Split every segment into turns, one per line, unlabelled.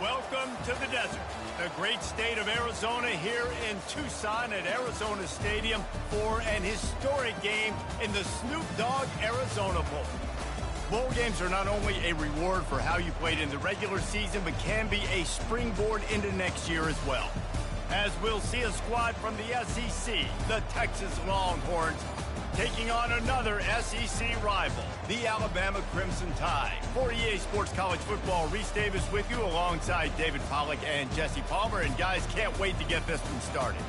Welcome to the desert, the great state of Arizona, here in Tucson at Arizona Stadium for an historic game in the Snoop Dogg Arizona Bowl. Bowl games are not only a reward for how you played in the regular season, but can be a springboard into next year as well. As we'll see a squad from the SEC, the Texas Longhorns, taking on another SEC rival, the Alabama Crimson Tide. For EA Sports College Football, Reese Davis with you alongside David Pollack and Jesse Palmer. And guys, can't wait to get this one started.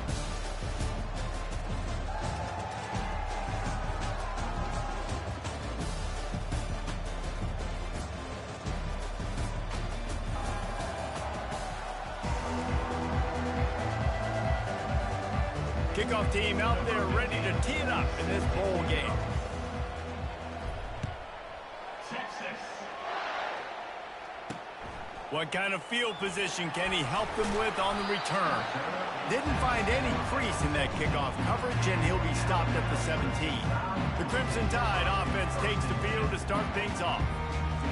Kickoff team out there ready to tee it up in this bowl game. What kind of field position can he help them with on the return? Didn't find any crease in that kickoff coverage, and he'll be stopped at the 17. The Crimson Tide offense takes the field to start things off.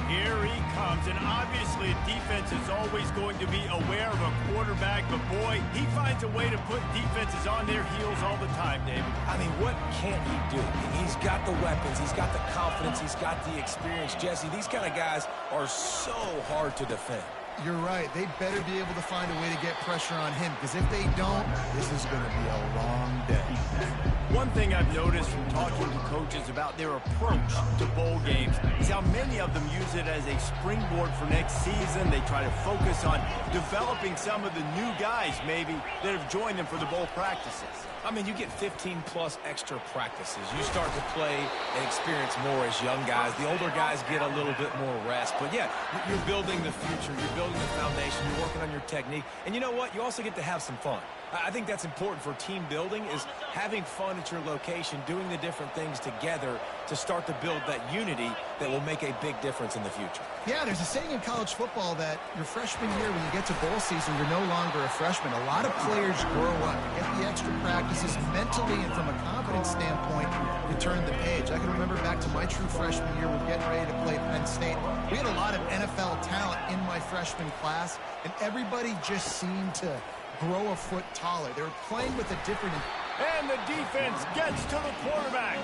Here he comes, and obviously defense is always going to be aware of a quarterback, but boy, he finds a way to put defenses on their heels all the time, David.
I mean, what can't he do? He's got the weapons, he's got the confidence, he's got the experience. Jesse, these kind of guys are so hard to defend.
You're right. They better be able to find a way to get pressure on him, because if they don't, this is going to be a long day.
One thing I've noticed from talking to coaches about their approach to bowl games is how many of them use it as a springboard for next season. They try to focus on developing some of the new guys, maybe, that have joined them for the bowl practices.
I mean, you get 15-plus extra practices. You start to play and experience more as young guys. The older guys get a little bit more rest. But, yeah, you're building the future. You're building the foundation. You're working on your technique. And you know what? You also get to have some fun. I think that's important for team building, is having fun at your location, doing the different things together to start to build that unity that will make a big difference in the future.
Yeah, there's a saying in college football that your freshman year, when you get to bowl season, you're no longer a freshman. A lot of players grow up, get the extra practices mentally, and from a confidence standpoint, you turn the page. I can remember back to my true freshman year, we're getting ready to play Penn State. We had a lot of NFL talent in my freshman class, and everybody just seemed to grow a foot taller. They were playing with a different...
And the defense gets to the quarterback.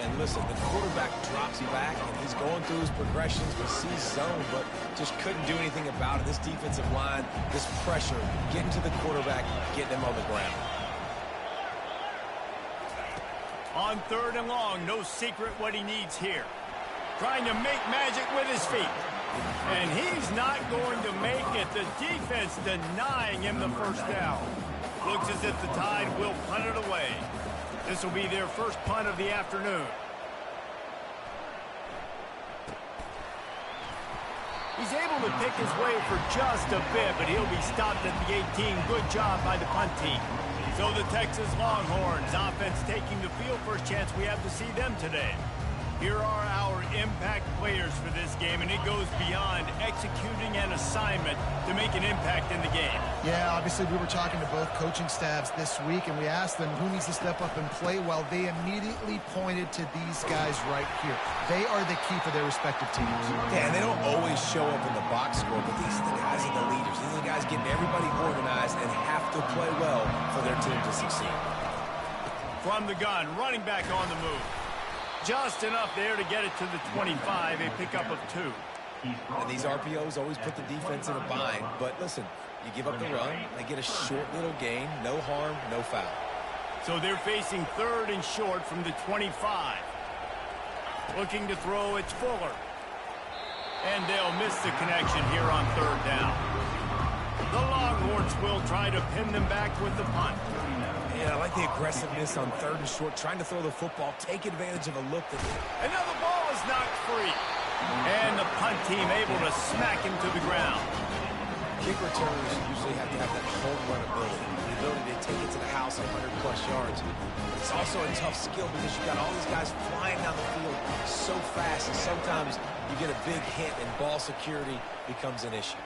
And listen, the quarterback drops back, and he's going through his progressions. We see zone, but just couldn't do anything about it. This defensive line, this pressure, getting to the quarterback, getting him on the ground.
On 3rd and long, no secret what he needs here. Trying to make magic with his feet. And he's not going to make it. The defense denying him the first down. Looks as if the Tide will punt it away. This will be their first punt of the afternoon. He's able to pick his way for just a bit, but he'll be stopped at the 18. Good job by the punt team. So the Texas Longhorns offense taking the field. First chance we have to see them today. Here are our impact players for this game, and it goes beyond executing an assignment to make an impact in the game.
Yeah, obviously we were talking to both coaching staffs this week, and we asked them who needs to step up and play well. They immediately pointed to these guys right here. They are the key for their respective teams.
Yeah, and they don't always show up in the box score, but these are the guys are the leaders. These are the guys getting everybody organized and have to play well for their team to succeed.
From the gun, running back on the move. Just enough there to get it to the 25, a pickup of 2.
And these RPOs always put the defense in a bind. But listen, you give up the run, they get a short little gain, no harm, no foul.
So they're facing 3rd and short from the 25. Looking to throw, it's Fuller. And they'll miss the connection here on 3rd down. The Longhorns will try to pin them back with the punt.
Yeah, I like the aggressiveness on 3rd and short, trying to throw the football, take advantage of a look.
And now the ball is knocked free. And the punt team able to smack him to the ground.
Kick returners usually have to have that home run ability, the ability to take it to the house 100-plus yards. But it's also a tough skill because you've got all these guys flying down the field so fast, and sometimes you get a big hit and ball security becomes an issue.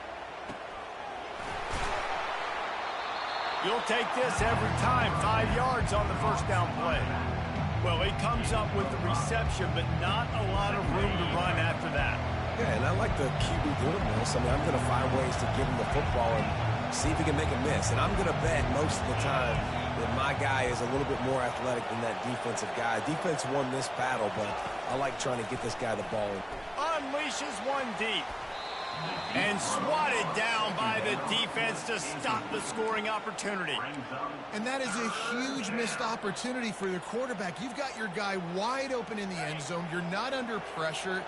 You'll take this every time. 5 yards on the first down play. Well, he comes up with the reception, but not a lot of room to run after that.
Yeah, and I like the QB doing this. I mean, I'm going to find ways to give him the football and see if he can make a miss. And I'm going to bet most of the time that my guy is a little bit more athletic than that defensive guy. Defense won this battle, but I like trying to get this guy the ball.
Unleashes one deep. And swatted down by the defense to stop the scoring opportunity.
And that is a huge missed opportunity for the quarterback. You've got your guy wide open in the end zone. You're not under pressure.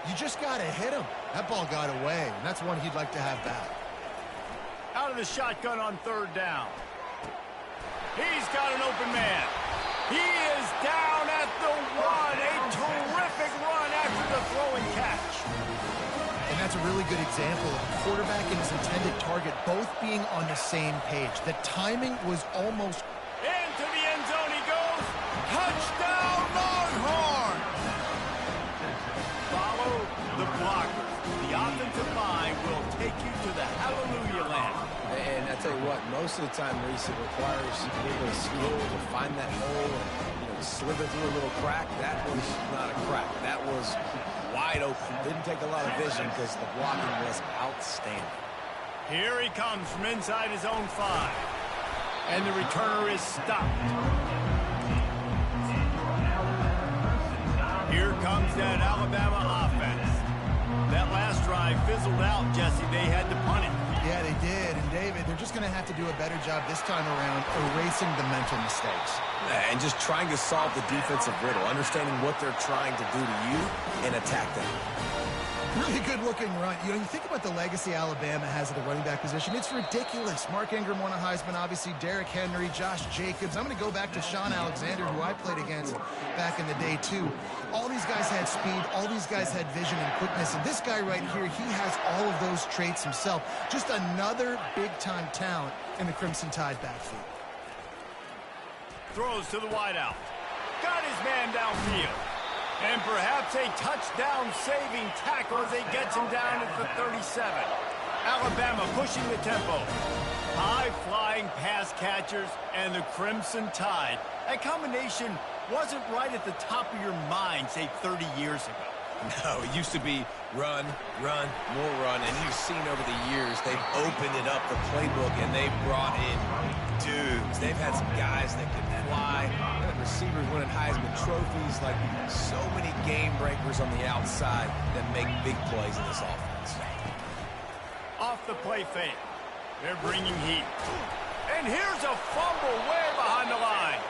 You just got to hit him. That ball got away, and that's one he'd like to have back.
Out of the shotgun on third down. He's got an open man. He is down at the one. A terrific run after the throw and catch.
And that's a really good example of the quarterback and his intended target both being on the same page. The timing was almost...
Into the end zone he goes. Touchdown, Longhorn! Follow the blocker. The offensive line will take you to the hallelujah land.
And I tell you what, most of the time, Reese, it requires a little bit of skill to find that hole and slither through a little crack. That was not a crack. That was wide open. Didn't take a lot of vision because the blocking was outstanding.
Here he comes from inside his own 5. And the returner is stopped. Here comes that Alabama offense. That last drive fizzled out, Jesse. They had to punt it.
Yeah, they did. And, David, they're just going to have to do a better job this time around erasing the mental mistakes.
And just trying to solve the defensive riddle, understanding what they're trying to do to you and attack them.
Really good-looking run. You think about the legacy Alabama has at the running back position. It's ridiculous. Mark Ingram won a Heisman, obviously. Derrick Henry, Josh Jacobs. I'm going to go back to Sean Alexander, who I played against back in the day, too. All these guys had speed. All these guys had vision and quickness. And this guy right here, he has all of those traits himself. Just another big-time talent in the Crimson Tide backfield.
Throws to the wideout. Got his man downfield. And perhaps a touchdown-saving tackle as he gets him down at the 37. Alabama pushing the tempo. High-flying pass catchers and the Crimson Tide. That combination wasn't right at the top of your mind, say, 30 years ago.
No, it used to be run, run, more run. And you've seen over the years, they've opened it up, the playbook, and they've brought in dudes. They've had some guys that can fly. Receivers winning Heisman trophies, like so many game breakers on the outside that make big plays in this offense.
Off the play fake. They're bringing heat. And here's a fumble way behind the line.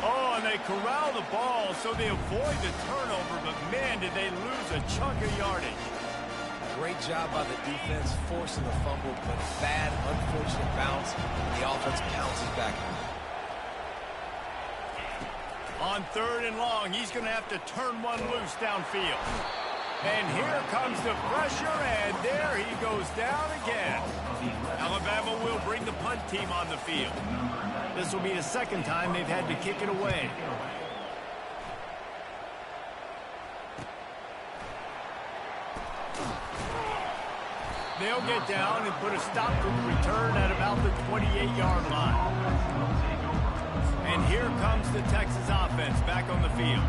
Oh, and they corral the ball so they avoid the turnover, but man, did they lose a chunk of yardage.
Great job by the defense, forcing the fumble, but bad, unfortunate bounce, and the offense pounces back.
On third and long, he's going to have to turn one loose downfield. And here comes the pressure, and there he goes down again. Alabama will bring the punt team on the field. This will be the second time they've had to kick it away. They'll get down and put a stop to the return at about the 28-yard line. And here comes the Texas offense back on the field.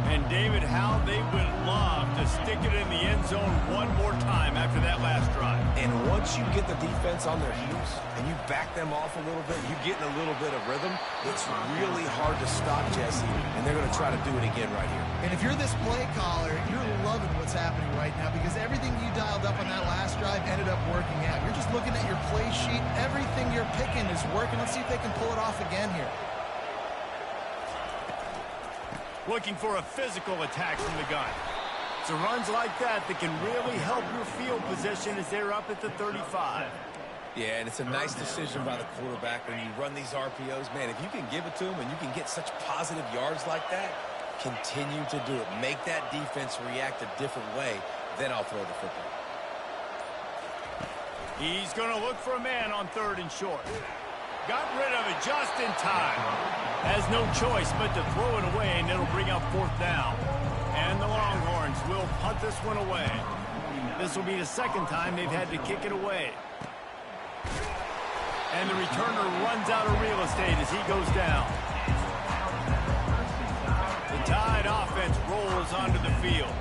And, David, how they would love to stick it in the end zone one more time after that last drive.
And once you get the defense on their heels and you back them off a little bit, you get in a little bit of rhythm, it's really hard to stop, Jesse, and they're going to try to do it again right here.
And if you're this play caller, you're loving what's happening right now because everything you dialed up on that last drive ended up working out. You're just looking at your play sheet. Everything you're picking is working. Let's see if they can pull it off again here.
Looking for a physical attack from the gun. It's runs like that can really help your field position as they're up at the 35.
Yeah, and it's a nice decision by the quarterback when you run these RPOs. Man, if you can give it to them and you can get such positive yards like that, continue to do it. Make that defense react a different way, then I'll throw the football.
He's going to look for a man on third and short. Got rid of it just in time. Has no choice but to throw it away, and it'll bring up fourth down. And the Longhorns will punt this one away. This will be the second time they've had to kick it away. And the returner runs out of real estate as he goes down. The Tide offense rolls onto the field.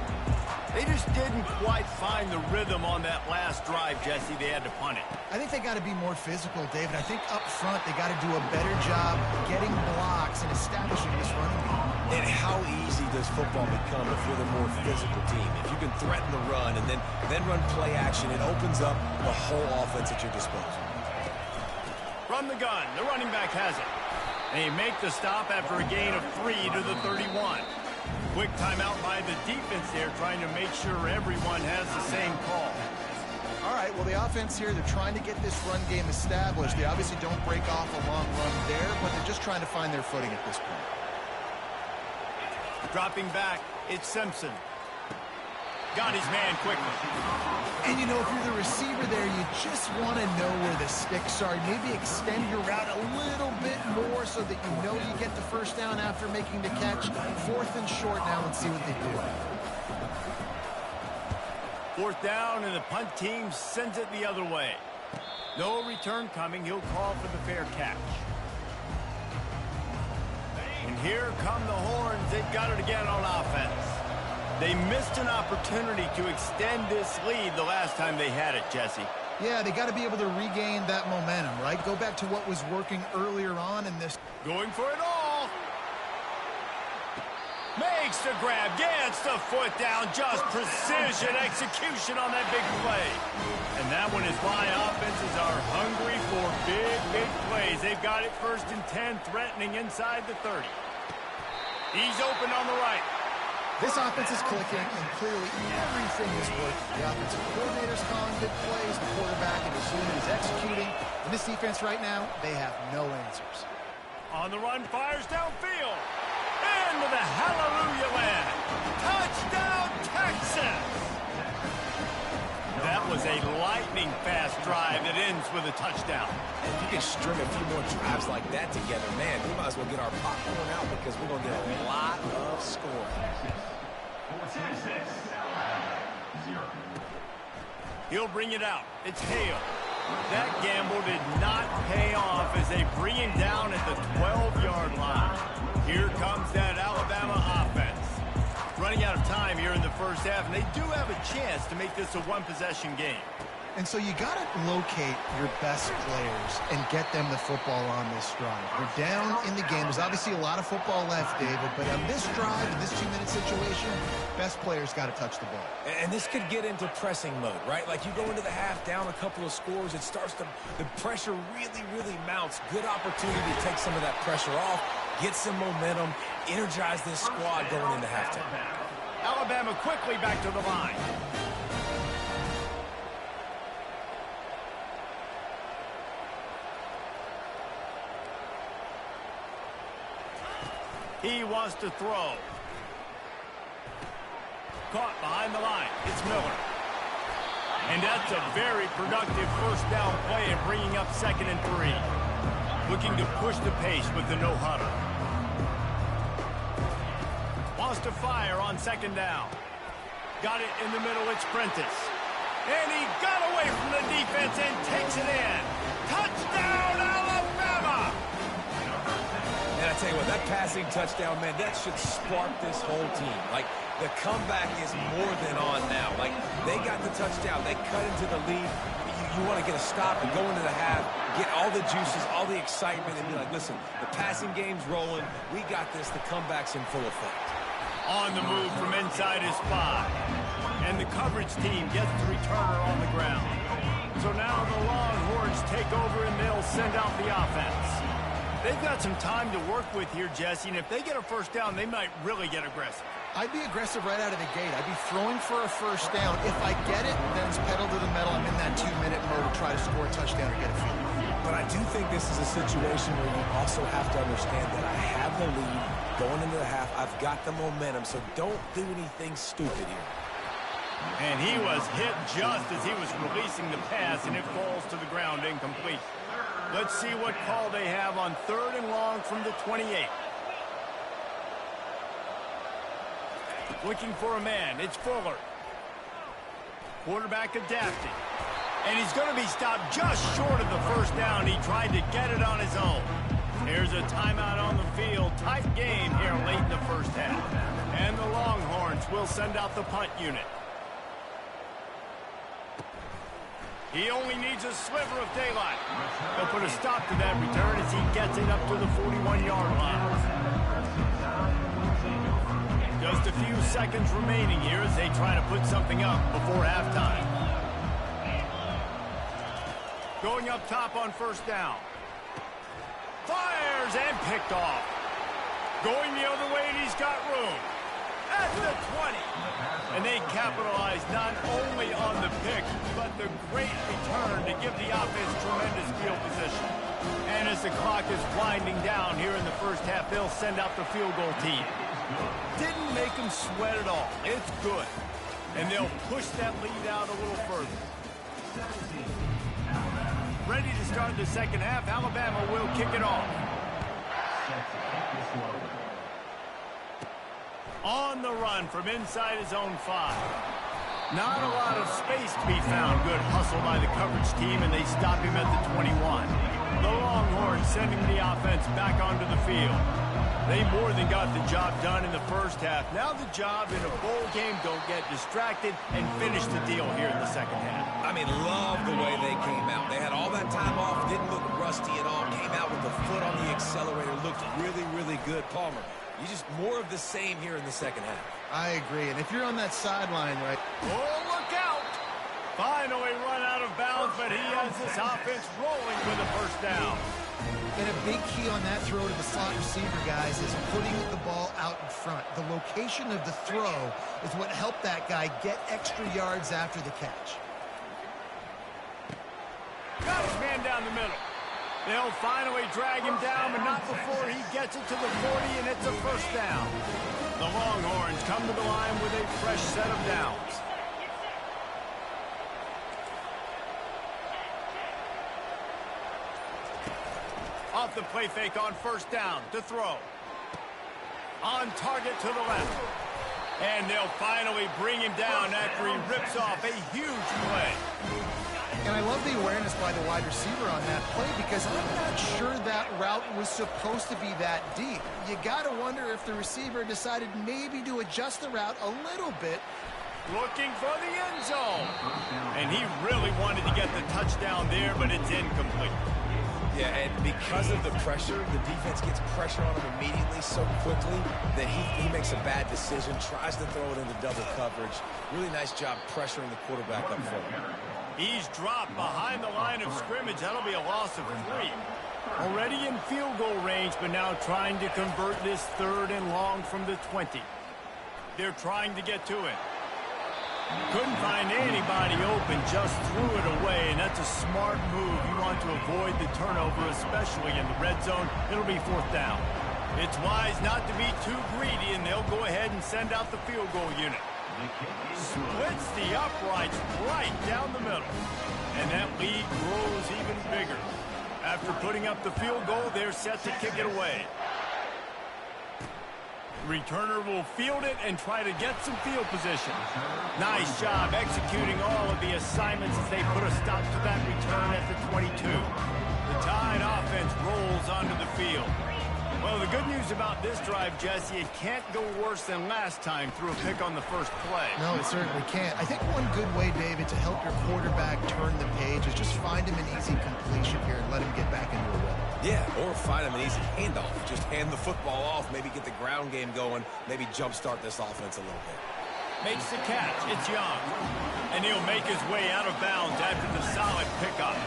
They just didn't quite find the rhythm on that last drive, Jesse. They had to punt it.
I think they got to be more physical, David. I think up front they got to do a better job getting blocks and establishing this running game.
And how easy does football become if you're the more physical team? If you can threaten the run and then run play action, it opens up the whole offense at your disposal.
From the gun, the running back has it. They make the stop after a gain of 3 to the 31. Quick timeout by the defense there, trying to make sure everyone has the same call.
All right, well, the offense here, they're trying to get this run game established. They obviously don't break off a long run there, but they're just trying to find their footing at this point.
Dropping back, it's Simpson. Got his man quickly.
And, you know, if you're the receiver there, you just want to know where the sticks are. Maybe extend your route a little bit more so that you know you get the first down after making the catch. 4th and short now, and see what they do.
4th down, and the punt team sends it the other way. No return coming. He'll call for the fair catch. And here come the horns. They've got it again on offense. They missed an opportunity to extend this lead the last time they had it, Jesse.
Yeah, they got to be able to regain that momentum, right? Go back to what was working earlier on in this.
Going for it all. Makes the grab, gets the foot down, just precision execution on that big play. And that one is why offenses are hungry for big, big plays. They've got it 1st and 10, threatening inside the 30. He's open on the right.
This offense is clicking, and clearly everything is working. The offensive coordinator's calling good plays, the quarterback and his unit is executing. And this defense right now, they have no answers.
On the run, fires downfield. Into the hallelujah land. Touchdown, Texas! That was a lightning-fast drive that ends with a touchdown.
If you can string a few more drives like that together, man, we might as well get our popcorn out because we're going to get a lot of scoring.
He'll bring it out. It's Hale. That gamble did not pay off as they bring him down at the 12-yard line. Here comes that Alabama offense. Running out of time here in the first half, and they do have a chance to make this a one-possession game.
And so you got to locate your best players and get them the football on this drive. We're down in the game. There's obviously a lot of football left, David, but on this drive, in this 2-minute situation, best players got to touch the ball.
And this could get into pressing mode, right? Like you go into the half down a couple of scores, it starts to, the pressure really, really mounts. Good opportunity to take some of that pressure off, get some momentum, energize this squad going into halftime.
Alabama quickly back to the line. He wants to throw. Caught behind the line. It's Miller. And that's a very productive first down play and bringing up 2nd and 3. Looking to push the pace with the no-huddle. Wants to fire on 2nd down. Got it in the middle. It's Prentice. And he got away from the defense and takes it in. Touchdown, Alabama!
And I tell you what, that passing touchdown, man, that should spark this whole team. Like, the comeback is more than on now. Like, they got the touchdown. They cut into the lead. You want to get a stop and go into the half, get all the juices, all the excitement, and be like, listen, the passing game's rolling. We got this. The comeback's in full effect.
On the move from inside his spot. And the coverage team gets the returner on the ground. So now the Longhorns take over and they'll send out the offense. They've got some time to work with here, Jesse, and if they get a first down, they might really get aggressive.
I'd be aggressive right out of the gate. I'd be throwing for a first down. If I get it, then it's pedal to the metal. I'm in that 2-minute mode to try to score a touchdown or get a field.
But I do think this is a situation where you also have to understand that I have the lead going into the half. I've got the momentum, so don't do anything stupid here.
And he was hit just as he was releasing the pass, and it falls to the ground incomplete. Let's see what call they have on 3rd and long from the 28. Looking for a man. It's Fuller. Quarterback adapting. And he's going to be stopped just short of the first down. He tried to get it on his own. Here's a timeout on the field. Tight game here late in the first half. And the Longhorns will send out the punt unit. He only needs a sliver of daylight. They'll put a stop to that return as he gets it up to the 41-yard line. Just a few seconds remaining here as they try to put something up before halftime. Going up top on first down. Fires and picked off. Going the other way, and he's got room. At the 20. And they capitalize not only on the pick, but the great return to give the offense tremendous field position. And as the clock is winding down here in the first half, they'll send out the field goal team. Didn't make them sweat at all. It's good. And they'll push that lead out a little further. Ready to start the second half. Alabama will kick it off. On the run from inside his own 5. Not a lot of space to be found. Good hustle by the coverage team, and they stop him at the 21. The Longhorns sending the offense back onto the field. They more than got the job done in the first half. Now the job in a bowl game, don't get distracted and finish the deal here in the second half.
I mean, love the way they came out. They had all that time off, didn't look rusty at all, came out with the foot on the accelerator, looked really, really good. Palmer, you just more of the same here in the second half. I
agree, and if you're on that sideline, right?
Oh, look out! Finally run out of bounds, but he has this offense rolling with a first down.
And a big key on that throw to the slot receiver, guys, is putting the ball out in front. The location of the throw is what helped that guy get extra yards after the catch.
Got his man down the middle. They'll finally drag him down, but not before he gets it to the 40, and it's a first down. The Longhorns come to the line with a fresh set of downs. Off the play fake on first down to throw. On target to the left. And they'll finally bring him down after he rips off a huge play.
And I love the awareness by the wide receiver on that play because I'm not sure that route was supposed to be that deep. You got to wonder if the receiver decided maybe to adjust the route a little bit.
Looking for the end zone. And he really wanted to get the touchdown there, but it's incomplete.
Yeah, and because of the pressure, the defense gets pressure on him immediately so quickly that he makes a bad decision, tries to throw it into double coverage. Really nice job pressuring the quarterback up front.
He's dropped behind the line of scrimmage. That'll be a loss of 3. Already in field goal range, but now trying to convert this third and long from the 20. They're trying to get to it. Couldn't find anybody open, just threw it away, and that's a smart move. You want to avoid the turnover, especially in the red zone. It'll be fourth down. It's wise not to be too greedy, and they'll go ahead and send out the field goal unit. Splits the uprights right down the middle, and that lead grows even bigger. After putting up the field goal, they're set to kick it away. Returner will field it and try to get some field position. Nice job executing all of the assignments as they put a stop to that return at the 22. The Tide offense rolls onto the field. Well, the good news about this drive, Jesse, it can't go worse than last time through a pick on the first play.
No, it certainly can't. I think one good way, David, to help your quarterback turn the page is just find him an easy completion here and let him get back into a rhythm.
Yeah, or find him an easy handoff. Just hand the football off, maybe get the ground game going, maybe jumpstart this offense a little bit.
Makes the catch. It's Young. And he'll make his way out of bounds after the solid pickup.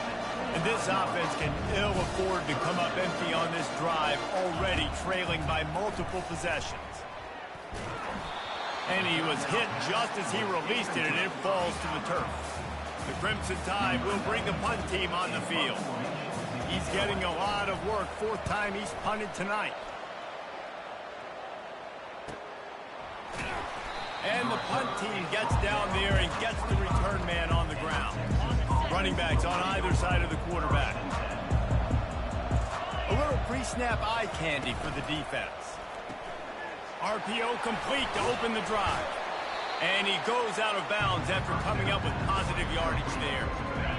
And this offense can ill afford to come up empty on this drive, already trailing by multiple possessions. And he was hit just as he released it, and it falls to the turf. The Crimson Tide will bring the punt team on the field. He's getting a lot of work. Fourth time he's punted tonight. And the punt team gets down there and gets the return man on the ground. Running backs on either side of the quarterback. A little pre-snap eye candy for the defense. RPO complete to open the drive. And he goes out of bounds after coming up with positive yardage there.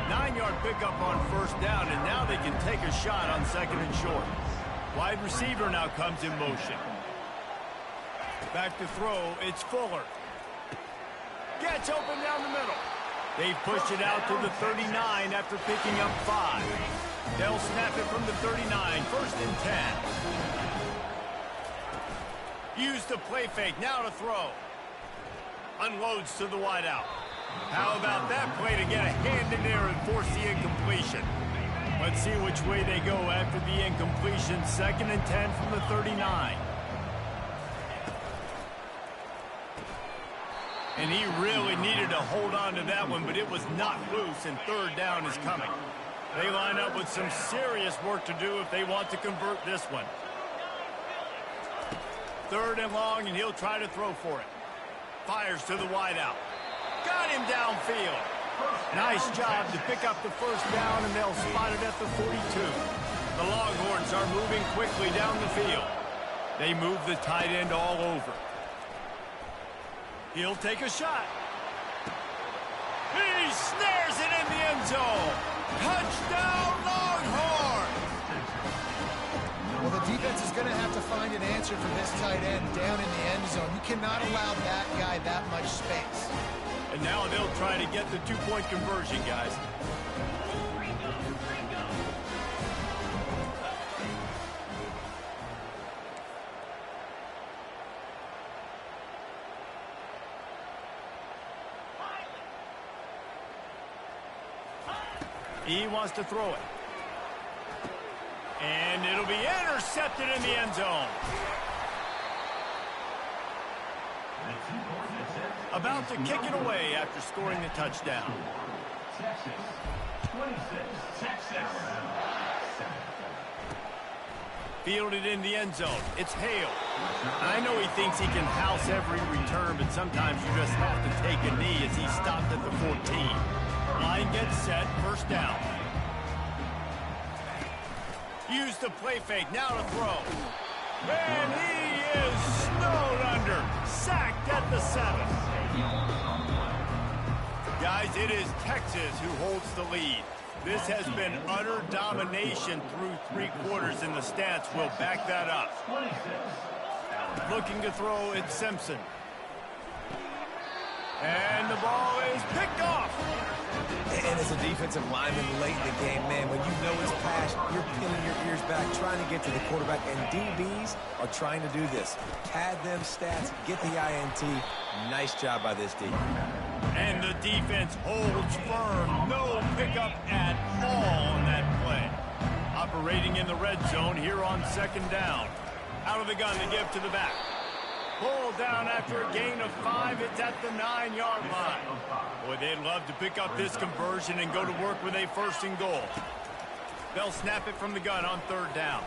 9-yard pickup on first down, and now they can take a shot on second and short. Wide receiver now comes in motion. Back to throw, it's Fuller. Gets open down the middle. They push it out to the 39 after picking up 5. They'll snap it from the 39, 1st and 10. Use the play fake, now to throw. Unloads to the wideout. How about that play to get a hand in there and force the incompletion? Let's see which way they go after the incompletion. 2nd and 10 from the 39. And he really needed to hold on to that one, but it was not loose, and 3rd down is coming. They line up with some serious work to do if they want to convert this one. 3rd and long, and he'll try to throw for it. Fires to the wideout. Got him downfield. Nice job to pick up the 1st down, and they'll spot it at the 42. The Longhorns are moving quickly down the field. They move the tight end all over. He'll take a shot. He snares it in the end zone. Touchdown, Longhorn!
Well, the defense is going to have to find an answer for this tight end down in the end zone. You cannot allow that guy that much space.
And now they'll try to get the 2-point conversion, guys. He wants to throw it. And it'll be intercepted in the end zone. About to kick it away after scoring the touchdown. Fielded in the end zone. It's Hale. I know he thinks he can house every return, but sometimes you just have to take a knee as he stopped at the 14. Line gets set, 1st down. Use the play fake, now to throw. And he is snowed under, sacked at the 7. Guys, it is Texas who holds the lead. This has been utter domination through 3 quarters, and the stats will back that up. Looking to throw, it's Simpson. And the ball is picked off.
And as a defensive lineman late in the game, man, when you know it's pass, you're pinning your ears back, trying to get to the quarterback, and DBs are trying to do this. Pad them stats, get the INT. Nice job by this D.
And the defense holds firm. No pickup at all on that play. Operating in the red zone here on 2nd down. Out of the gun to give to the back. Pulled down after a gain of 5. It's at the 9-yard line. Boy, they'd love to pick up this conversion and go to work with a 1st and goal. They'll snap it from the gun on 3rd down.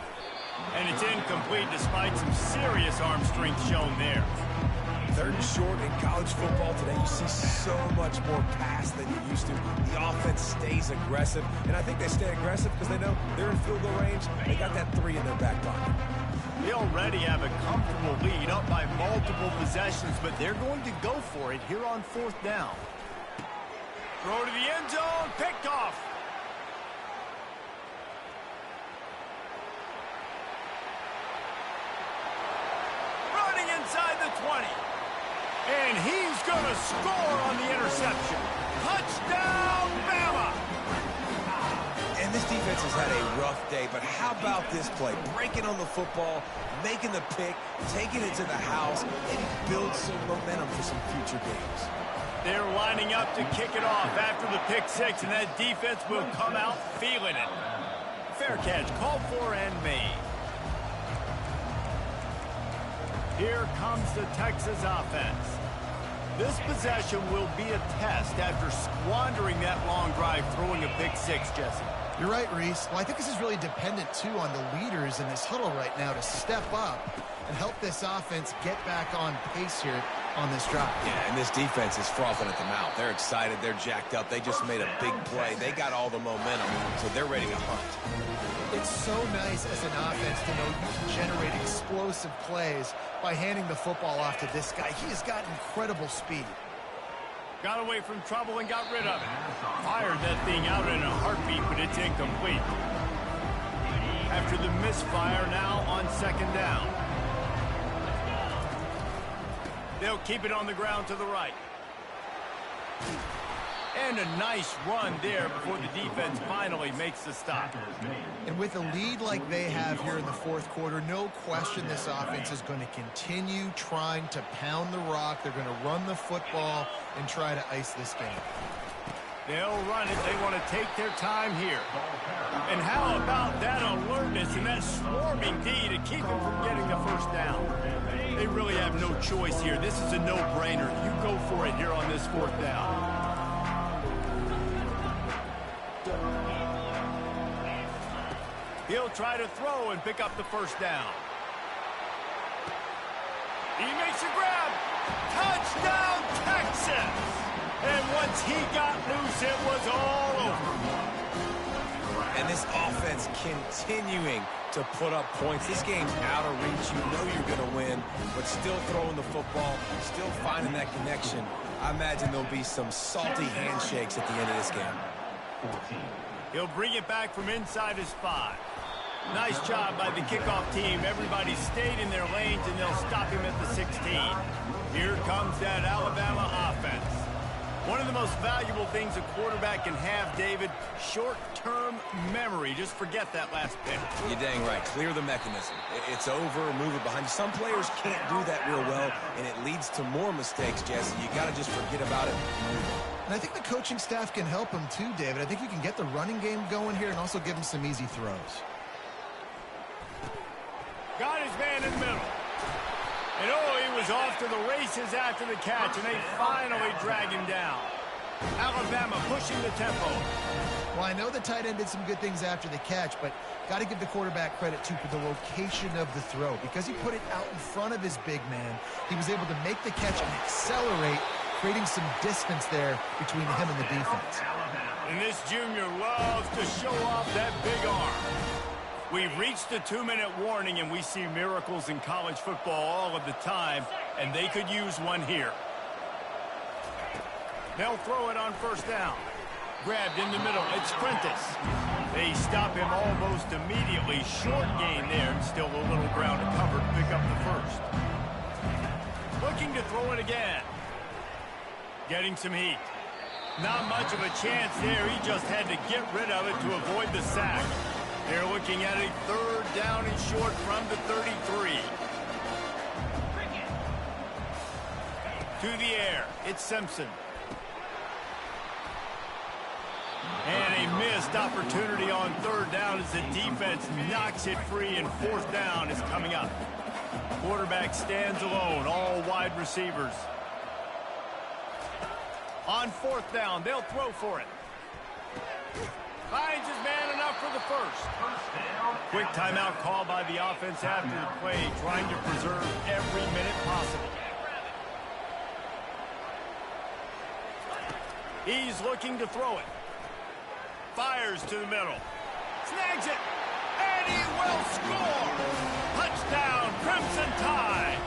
And it's incomplete despite some serious arm strength shown there.
3rd and short in college football today. You see so much more pass than you used to. The offense stays aggressive, and I think they stay aggressive because they know they're in field goal range. They got that 3 in their back pocket.
They already have a comfortable lead up by multiple possessions, but they're going to go for it here on 4th down. Throw to the end zone, picked off. Running inside the 20. And he's going to score on the interception. Touchdown, Bama!
And this defense has had a rough day, but how about this play? Breaking on the football, making the pick, taking it to the house, and he builds some momentum for some future games.
They're lining up to kick it off after the pick 6, and that defense will come out feeling it. Fair catch, called for and made. Here comes the Texas offense. This possession will be a test after squandering that long drive, throwing a pick 6, Jesse.
You're right, Reese. Well, I think this is really dependent, too, on the leaders in this huddle right now to step up and help this offense get back on pace here on this drive.
Yeah, and this defense is frothing at the mouth. They're excited. They're jacked up. They just made a big play. They got all the momentum, so they're ready to hunt.
It's so nice as an offense to know you can generate explosive plays by handing the football off to this guy. He has got incredible speed.
Got away from trouble and got rid of it. Fired that thing out in a heartbeat, but it's incomplete. After the misfire, now on 2nd down. They'll keep it on the ground to the right. And a nice run there before the defense finally makes the stop.
And with a lead like they have here in the fourth quarter, no question this offense is going to continue trying to pound the rock. They're going to run the football and try to ice this game.
They'll run it. They want to take their time here. And how about that alertness and that swarming D to keep them from getting the first down? They really have no choice here. This is a no-brainer. You go for it here on this fourth down. He'll try to throw and pick up the first down. He makes a grab. Touchdown, Texas! And once he got loose, it was all over.
And this offense continuing to put up points. This game's out of reach. You know you're going to win, but still throwing the football, still finding that connection. I imagine there'll be some salty handshakes at the end of this game.
He'll bring it back from inside his 5. Nice job by the kickoff team. Everybody stayed in their lanes, and they'll stop him at the 16. Here comes that Alabama offense. One of the most valuable things a quarterback can have, David, short-term memory. Just forget that last pick.
You're dang right. Clear the mechanism. It's over, move it behind you. Some players can't do that real well, and it leads to more mistakes, Jesse. You got to just forget about it and move on.
And I think the coaching staff can help him too, David. I think you can get the running game going here and also give him some easy throws.
Got his man in the middle. And oh, he was off to the races after the catch, and they finally drag him down. Alabama pushing the tempo.
Well, I know the tight end did some good things after the catch, but got to give the quarterback credit, too, for the location of the throw. Because he put it out in front of his big man, he was able to make the catch and accelerate, creating some distance there between him and the defense.
And this junior loves to show off that big arm. We've reached the 2-minute warning, and we see miracles in college football all of the time, and they could use one here. They'll throw it on first down. Grabbed in the middle. It's Prentice. They stop him almost immediately. Short gain there, and still a little ground to cover to pick up the first. Looking to throw it again. Getting some heat. Not much of a chance there. He just had to get rid of it to avoid the sack. They're looking at a third down and short from the 33. To the air, it's Simpson. And a missed opportunity on third down as the defense knocks it free, and fourth down is coming up. Quarterback stands alone, all wide receivers. On fourth down, they'll throw for it. Finds his man enough for the first. Quick timeout call by the offense after the play, trying to preserve every minute possible. He's looking to throw it. Fires to the middle. Snags it. And he will score. Touchdown, Crimson Tide.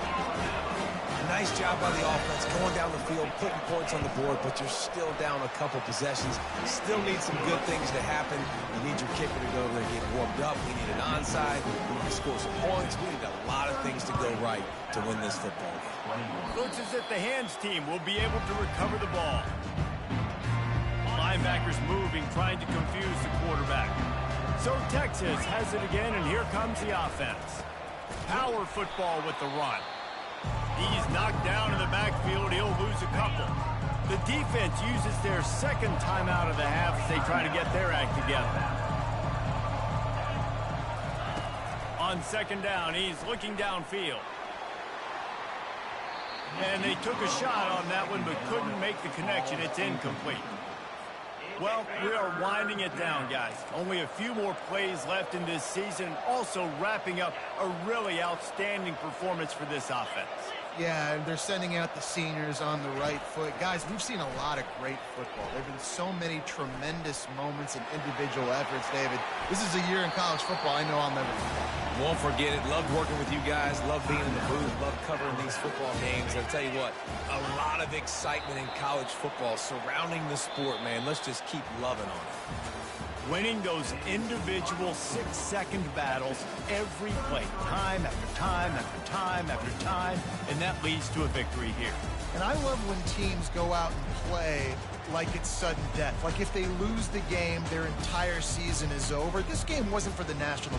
Nice job by the offense going down the field, putting points on the board, but you're still down a couple possessions. Still need some good things to happen. You need your kicker to go over there and get warmed up. We need an onside. We need to score some points. We need a lot of things to go right to win this football game.
Looks as if the hands team will be able to recover the ball. Linebackers moving, trying to confuse the quarterback. So Texas has it again, and here comes the offense. Power football with the run. He's knocked down in the backfield. He'll lose a couple. The defense uses their second timeout of the half as they try to get their act together. On second down, he's looking downfield. And they took a shot on that one but couldn't make the connection. It's incomplete. Well, we are winding it down, guys. Only a few more plays left in this season. Also wrapping up a really outstanding performance for this offense.
Yeah, and they're sending out the seniors on the right foot. Guys, we've seen a lot of great football. There have been so many tremendous moments and individual efforts, David. This is a year in college football I know I'll never forget.
Won't forget it. Loved working with you guys. Loved being in the booth. Loved covering these football games. I'll tell you what, a lot of excitement in college football surrounding the sport, man. Let's just keep loving on it.
winning those individual 6-second battles every play, time after time after time after time, and that leads to a victory here.
And I love when teams go out and play like it's sudden death. Like if they lose the game, their entire season is over. This game wasn't for the national